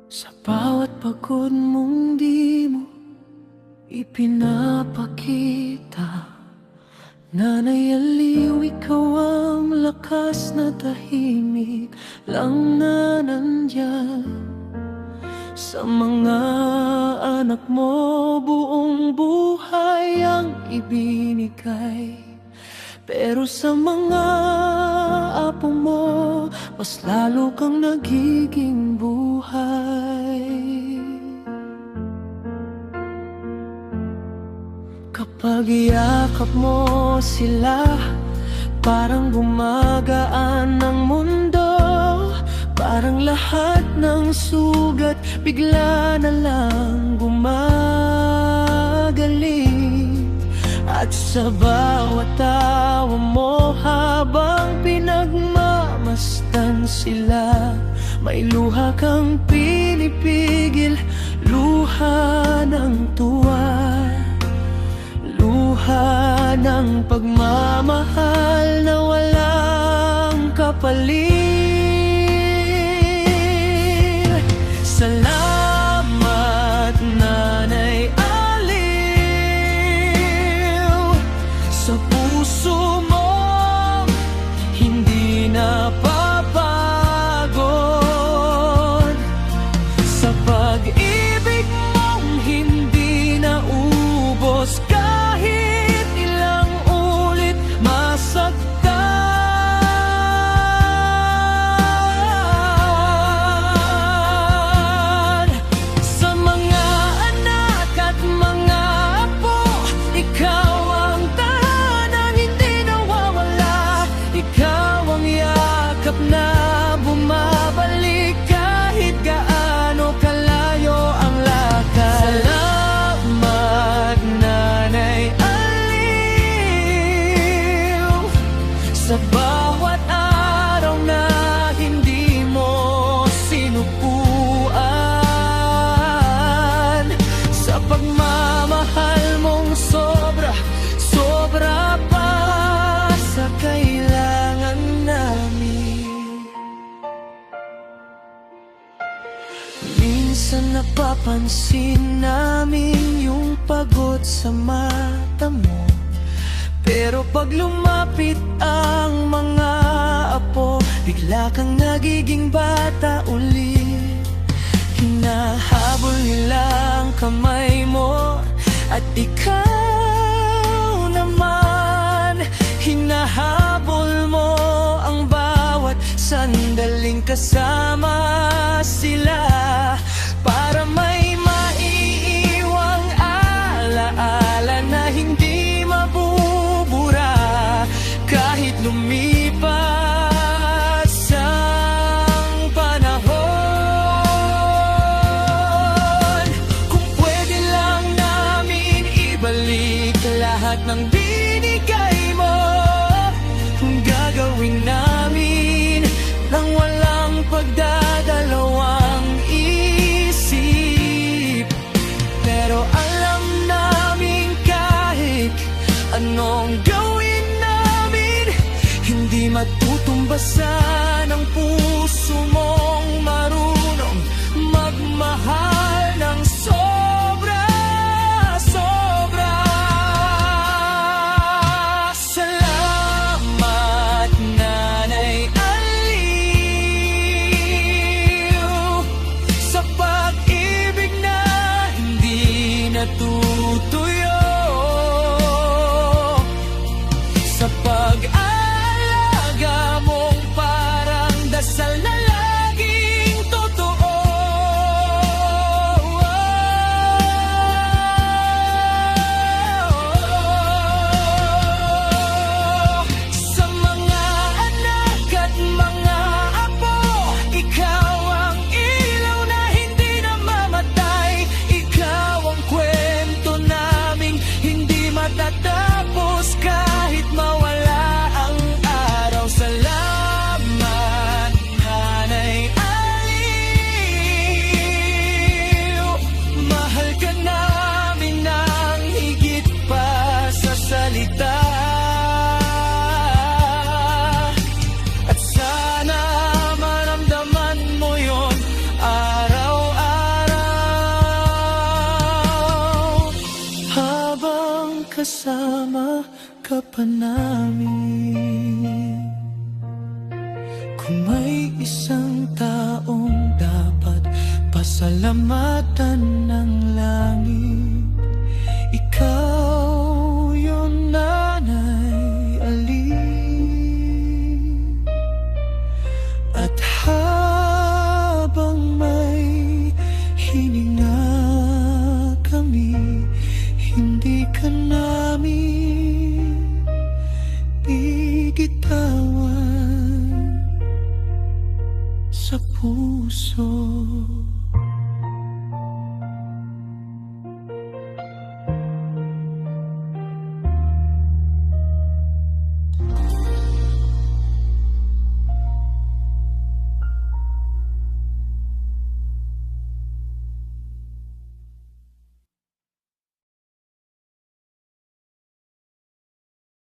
Sa bawat pagod mong di mo ipinapakita, Nanay Aliw, ikaw ang lakas na tahimik lang na nandyan. Sa mga anak mo buong buhay ang ibinigay, pero sa mga apo mo mas lalo kang nagiging buhay. Kapag iyakap mo sila, parang gumagaan ang mundo. Parang lahat ng sugat bigla na lang gumagaling. At sa bawat tawa mo habang pinagmamasdan sila, may luha kang pinipigil, luha ng tuwa, luha ng pagmamahal na walang kapalit. Salamat, Nanay Aliw, sa puso mo hindi napapagod, sa pag-ibig mong hindi naubos kahit ilang ulit masaktan. Sa mga anak at mga apo, ikaw ang tahanang hindi nawawala. Ikaw ang yakap na bumabalik kahit gaano kalayo ang lakad. Salamat, Nanay Aliw, sa bawat araw na hindi mo sinupuan, sa pagmamahal mong sobra, sobra pa sa kailangan namin. Minsan napapansin namin yung pagod sa mata mo, pero pag lumapit ang mga apo, bigla kang nagiging bata ulit. Hinahabol nila ang kamay mo, at ikaw naman hinahabol mo ang bawat sandaling kasama sila, para may maiiwang alaala na hindi mabubura kahit lumipas ang panahon. Kung pwede lang namin ibalik lahat ng binigay mo, gagawin namin nang walang pagdadalawang isip. Pero alam namin kahit anong gawin namin, hindi matutumbasan ang puso mong marunong magmahal ng sobra, sobra. Salamat, Nanay Aliw, sa pag-ibig na hindi natutuyo, sa pag-aalaga mong para kasama ka pa namin. Kung may isang taong dapat pasalamatan ng langit, ikaw yun, Nanay Aling. At habang may hininga kami, hindi ka namin bigitawan sa puso.